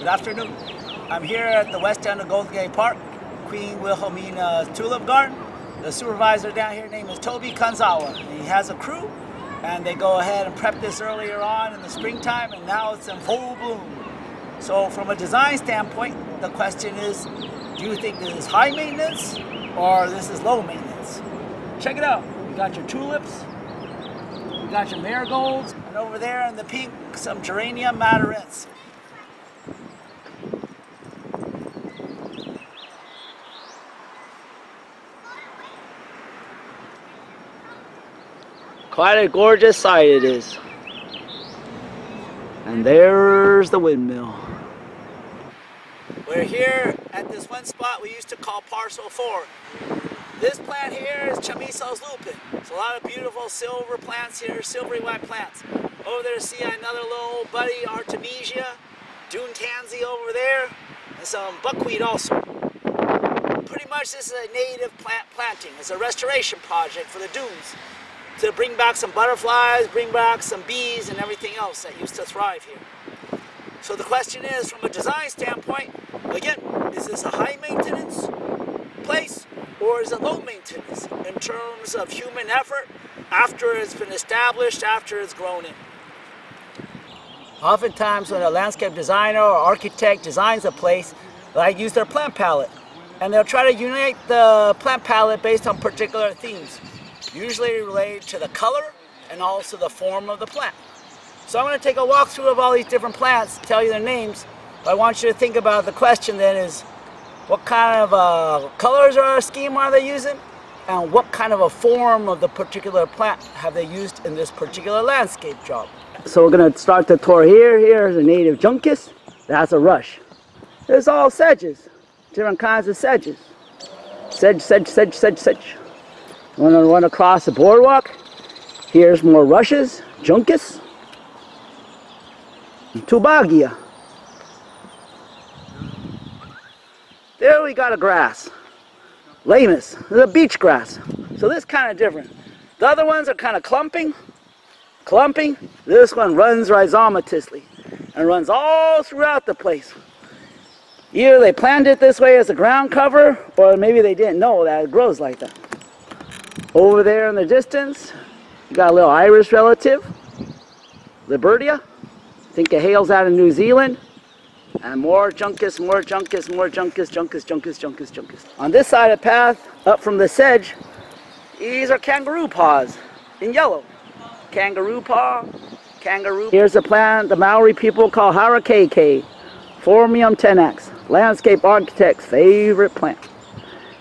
Good afternoon. I'm here at the west end of Golden Gate Park, Queen Wilhelmina Tulip Garden. The supervisor down here, name is Toby Kanzawa. He has a crew, and they go ahead and prep this earlier on in the springtime, and now it's in full bloom. So from a design standpoint, the question is, do you think this is high maintenance or this is low maintenance? Check it out. You got your tulips, you got your marigolds, and over there in the pink, some geranium matarettes. Quite a gorgeous sight it is. And there's the windmill. We're here at this one spot we used to call Parcel 4. This plant here is Chamiso's lupin. It's a lot of beautiful silver plants here, silvery white plants. Over there see another little old buddy, Artemisia, Dune tansy over there, and some buckwheat also. Pretty much this is a native plant planting. It's a restoration project for the dunes, to bring back some butterflies, bring back some bees and everything else that used to thrive here. So the question is, from a design standpoint, again, is this a high maintenance place or is it low maintenance in terms of human effort after it's been established, after it's grown in? Oftentimes when a landscape designer or architect designs a place, they use their plant palette, and they'll try to unite the plant palette based on particular themes, usually related to the color and also the form of the plant. So I'm going to take a walkthrough of all these different plants, tell you their names, but I want you to think about the question then is, what kind of colors or scheme are they using, and what kind of a form of the particular plant have they used in this particular landscape job. So we're going to start the tour here. Here's a native juncus. That's a rush. There's all sedges, different kinds of sedges. Sedge, sedge, sedge, sedge, sedge. Want to run across the boardwalk. Here's more rushes, juncus, and tubagia. There we got a grass, lamus, the beach grass. So this is kind of different. The other ones are kind of clumping. This one runs rhizomatiously and runs all throughout the place. Either they planned it this way as a ground cover, or maybe they didn't know that it grows like that. Over there in the distance, you got a little iris relative, Libertia. I think it hails out of New Zealand. And more juncus, more juncus, more juncus, juncus, juncus, juncus, juncus. On this side of the path, up from the sedge, these are kangaroo paws in yellow. Kangaroo paw, kangaroo. Here's a plant the Maori people call harakeke, Phormium tenax, landscape architect's favorite plant.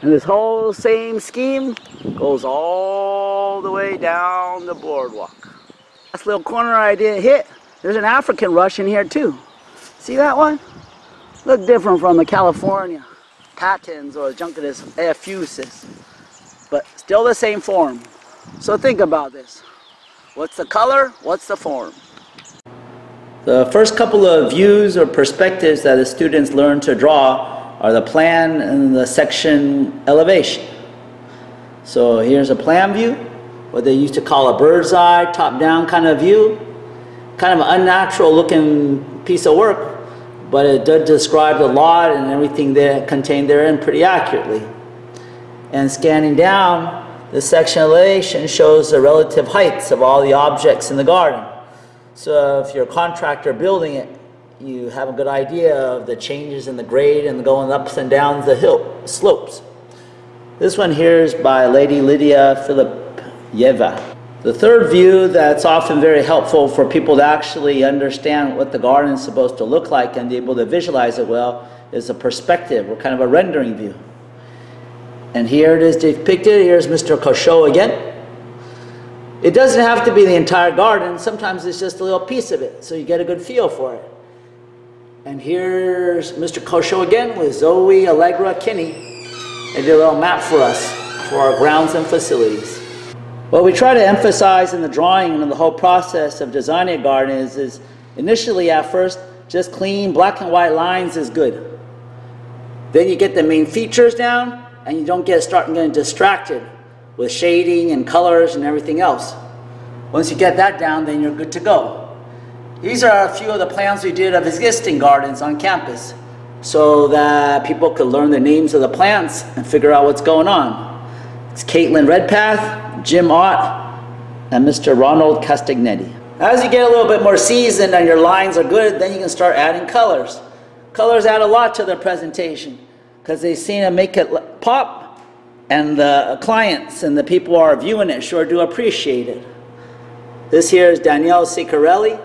And this whole same scheme goes all the way down the boardwalk. This little corner I didn't hit, there's an African rush in here too. See that one? Look different from the California patens or Juncus effusis, but still the same form. So think about this. What's the color? What's the form? The first couple of views or perspectives that the students learn to draw are the plan and the section elevation. So here's a plan view, what they used to call a bird's eye, top-down kind of view. Kind of an unnatural looking piece of work, but it does describe the lot and everything there contained therein pretty accurately. And scanning down, the section elevation shows the relative heights of all the objects in the garden. So if you're a contractor building it, you have a good idea of the changes in the grade and going ups and downs the hill slopes. This one here is by Lady Lydia Filipieva. The third view that's often very helpful for people to actually understand what the garden is supposed to look like and be able to visualize it well is a perspective, or kind of a rendering view. And here it is depicted. Here's Mr. Cochot again. It doesn't have to be the entire garden. Sometimes it's just a little piece of it, so you get a good feel for it. And here's Mr. Cochot again with Zoe Allegra Kinney. They did a little map for us for our grounds and facilities. What we try to emphasize in the drawing and in the whole process of designing a garden is initially at first, just clean black and white lines is good. Then you get the main features down and you don't start getting distracted with shading and colors and everything else. Once you get that down, then you're good to go. These are a few of the plans we did of existing gardens on campus so that people could learn the names of the plants and figure out what's going on. It's Caitlin Redpath, Jim Ott, and Mr. Ronald Castagnetti. As you get a little bit more seasoned and your lines are good, then you can start adding colors. Colors add a lot to the presentation because they seem to make it pop, and the clients and the people who are viewing it sure do appreciate it. This here is Danielle Sicarelli,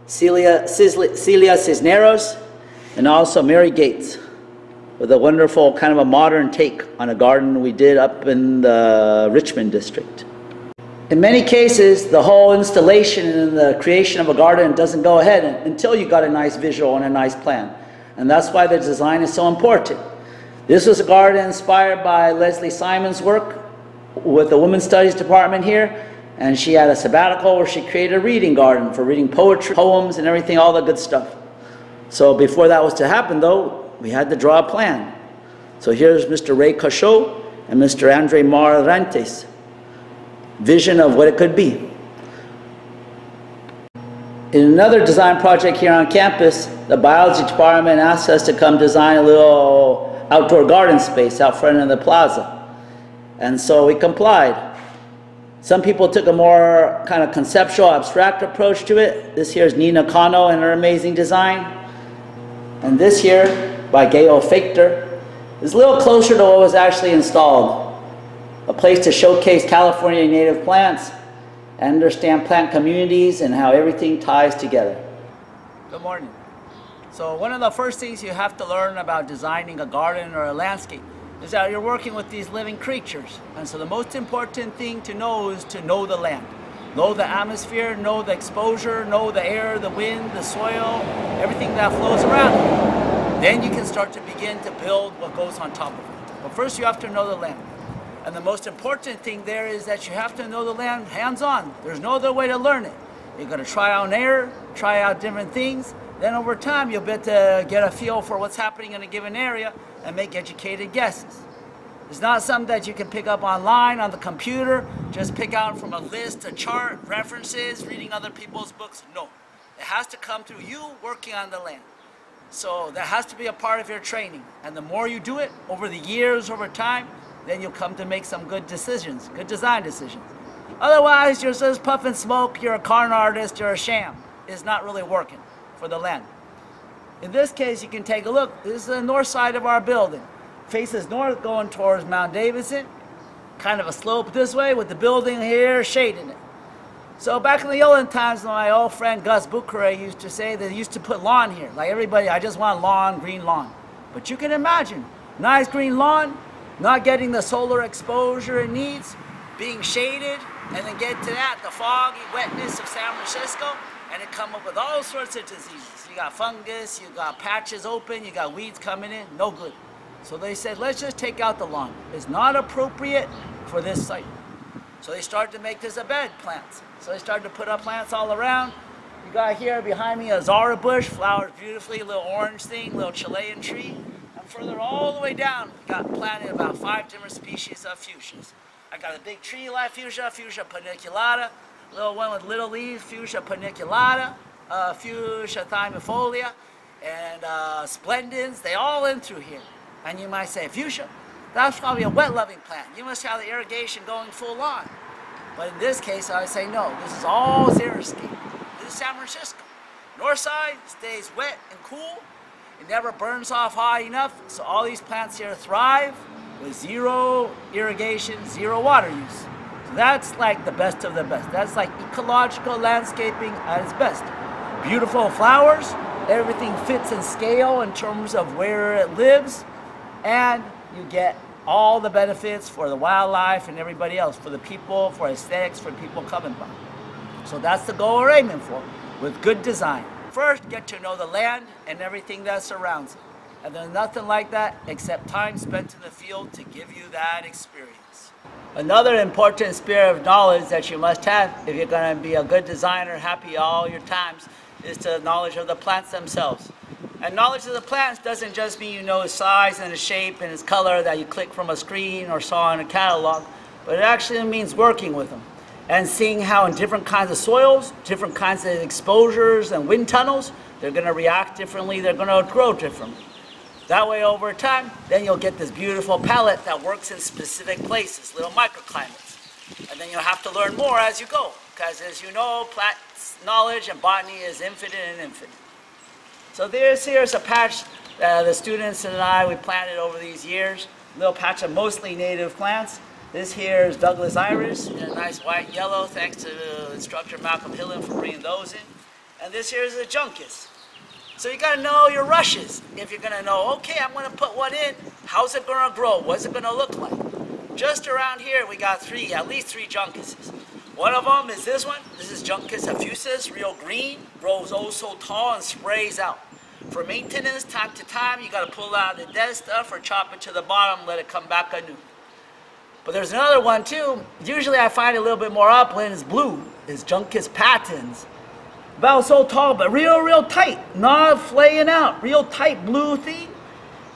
Celia Cisneros, and also Mary Gates, with a wonderful kind of a modern take on a garden we did up in the Richmond district. In many cases, the whole installation and the creation of a garden doesn't go ahead until you got a nice visual and a nice plan. And that's why the design is so important. This was a garden inspired by Leslie Simon's work with the Women's Studies Department here. And she had a sabbatical where she created a reading garden for reading poetry, poems, and everything, all the good stuff. So before that was to happen, though, we had to draw a plan. So here's Mr. Ray Cachot and Mr. Andre Marantes' vision of what it could be. In another design project here on campus, the biology department asked us to come design a little outdoor garden space out front of the plaza. And so we complied. Some people took a more kind of conceptual, abstract approach to it. This here is Nina Kano and her amazing design. And this here, by Gail Fechter, is a little closer to what was actually installed. A place to showcase California native plants and understand plant communities and how everything ties together. Good morning. So one of the first things you have to learn about designing a garden or a landscape is that you're working with these living creatures. And so the most important thing to know is to know the land. Know the atmosphere, know the exposure, know the air, the wind, the soil, everything that flows around it. Then you can start to begin to build what goes on top of it. But first you have to know the land. And the most important thing there is that you have to know the land hands-on. There's no other way to learn it. You're going to try out air, try out different things. Then over time, you'll be able to get a feel for what's happening in a given area and make educated guesses. It's not something that you can pick up online on the computer, just pick out from a list, a chart, references, reading other people's books. No, it has to come through you working on the land. So that has to be a part of your training. And the more you do it over the years, over time, then you'll come to make some good decisions, good design decisions. Otherwise, you're just puffing smoke, you're a con artist, you're a sham. It's not really working for the land. In this case, you can take a look. This is the north side of our building. Faces north going towards Mount Davidson. Kind of a slope this way with the building here shading it. So back in the olden times, my old friend Gus Bucure used to say they used to put lawn here. Like everybody, I just want lawn, green lawn. But you can imagine, nice green lawn, not getting the solar exposure it needs, being shaded, and then get to that, the foggy wetness of San Francisco, and it come up with all sorts of diseases. You got fungus, you got patches open, you got weeds coming in, no good. So they said, let's just take out the lawn. It's not appropriate for this site. So they started to make this a bed plants. So they started to put up plants all around. You got here behind me a Zara bush, flowers beautifully, a little orange thing, a little Chilean tree. Further all the way down, we got planted about 5 different species of fuchsias. I got a big tree-like fuchsia, Fuchsia paniculata, little one with little leaves, Fuchsia paniculata, Fuchsia thymifolia, and splendens. They all in through here. And you might say, fuchsia, that's probably a wet-loving plant. You must have the irrigation going full on. But in this case, I would say no. This is all xeriscape. This is San Francisco. North side stays wet and cool. It never burns off high enough, so all these plants here thrive with zero irrigation, zero water use. So that's like the best of the best. That's like ecological landscaping at its best. Beautiful flowers, everything fits in scale in terms of where it lives, and you get all the benefits for the wildlife and everybody else, for the people, for aesthetics, for people coming by. So that's the goal we're aiming for, with good design. First, get to know the land and everything that surrounds it. And there's nothing like that except time spent in the field to give you that experience. Another important spirit of knowledge that you must have if you're going to be a good designer, happy all your times, is the knowledge of the plants themselves. And knowledge of the plants doesn't just mean you know its size and its shape and its color that you click from a screen or saw in a catalog, but it actually means working with them. and seeing how in different kinds of soils, different kinds of exposures and wind tunnels, they're going to react differently, they're going to grow differently. That way over time, then you'll get this beautiful palette that works in specific places, little microclimates. And then you'll have to learn more as you go, because as you know, plant knowledge and botany is infinite and infinite. So here's a patch that the students and I, we planted over these years, a little patch of mostly native plants. This here is Douglas iris in a nice white yellow, thanks to the instructor Malcolm Hillen for bringing those in. And this here is a juncus. So you got to know your rushes. If you're going to know, okay, I'm going to put one in, how's it going to grow? What's it going to look like? Just around here, we got at least three juncuses. One of them is this one. This is Juncus effusus, real green, grows oh so tall and sprays out. For maintenance, time to time, you got to pull out the dead stuff or chop it to the bottom, let it come back anew. But there's another one too. Usually I find a little bit more upland, is blue. It's Juncus patens. About so tall, but real tight, not flaying out. Real tight blue thing,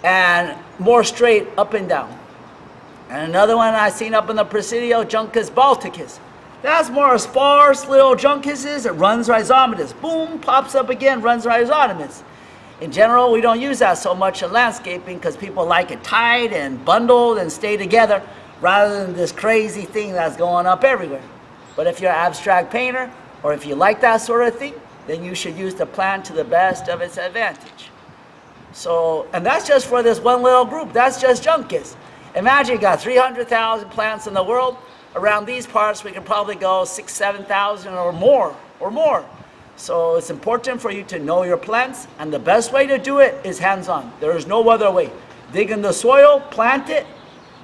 and more straight up and down. And another one I seen up in the Presidio, Juncus balticus. That's more sparse little juncuses. It runs rhizomatous. Boom, pops up again, runs rhizomatous. In general, we don't use that so much in landscaping because people like it tight and bundled and stay together rather than this crazy thing that's going up everywhere. But if you're an abstract painter, or if you like that sort of thing, then you should use the plant to the best of its advantage. So, and that's just for this one little group. That's just Juncus. Imagine you got 300,000 plants in the world. Around these parts, we could probably go 6,000, 7,000 or more. So it's important for you to know your plants, and the best way to do it is hands-on. There is no other way. Dig in the soil, plant it,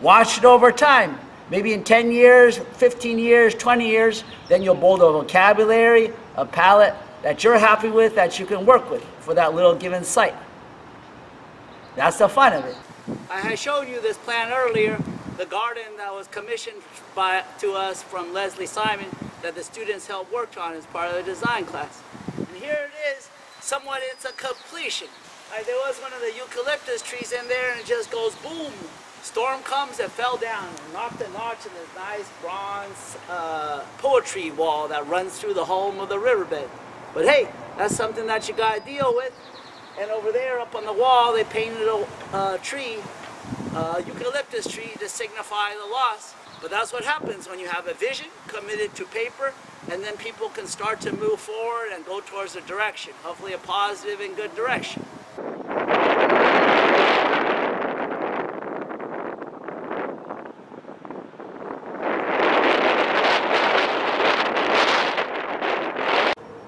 watch it over time. Maybe in 10 years, 15 years, 20 years, then you'll build a vocabulary, a palette that you're happy with, that you can work with for that little given site. That's the fun of it. I had shown you this plant earlier, the garden that was commissioned to us from Leslie Simon that the students helped work on as part of the design class. And here it is, somewhat it's a completion. There was one of the eucalyptus trees in there and it just goes boom. Storm comes and fell down and knocked a notch in this nice bronze poetry wall that runs through the home of the riverbed. But hey, that's something that you gotta deal with. And over there up on the wall, they painted a tree, eucalyptus tree, to signify the loss. But that's what happens when you have a vision committed to paper, and then people can start to move forward and go towards a direction, hopefully a positive and good direction.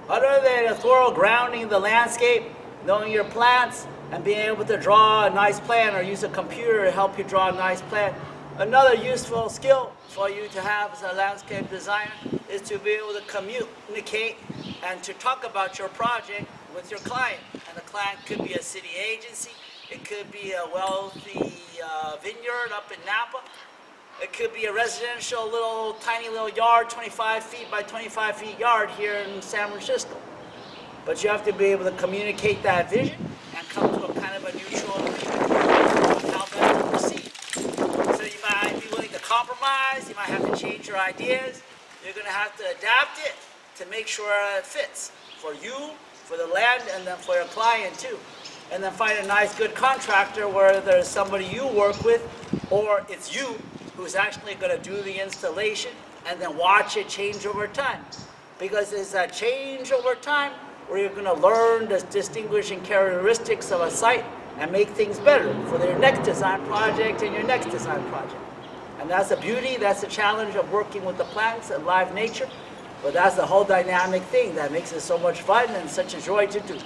Other than a thorough grounding of the landscape, knowing your plants, and being able to draw a nice plan or use a computer to help you draw a nice plan, another useful skill for you to have as a landscape designer is to be able to communicate and to talk about your project with your client. And the client could be a city agency, it could be a wealthy vineyard up in Napa, it could be a residential tiny little yard, 25 feet by 25 feet yard here in San Francisco. But you have to be able to communicate that vision and come to a kind of a neutral agreement on how best to proceed. So you might be willing to compromise, you might have to change your ideas, you're going to have to adapt it to make sure it fits for you, for the land, and then for your client too. And then find a nice good contractor where there's somebody you work with, or it's you who's actually going to do the installation, and then watch it change over time. Because it's that change over time where you're going to learn the distinguishing characteristics of a site and make things better for your next design project and your next design project. And that's the beauty, that's the challenge of working with the plants and live nature, but that's the whole dynamic thing that makes it so much fun and such a joy to do.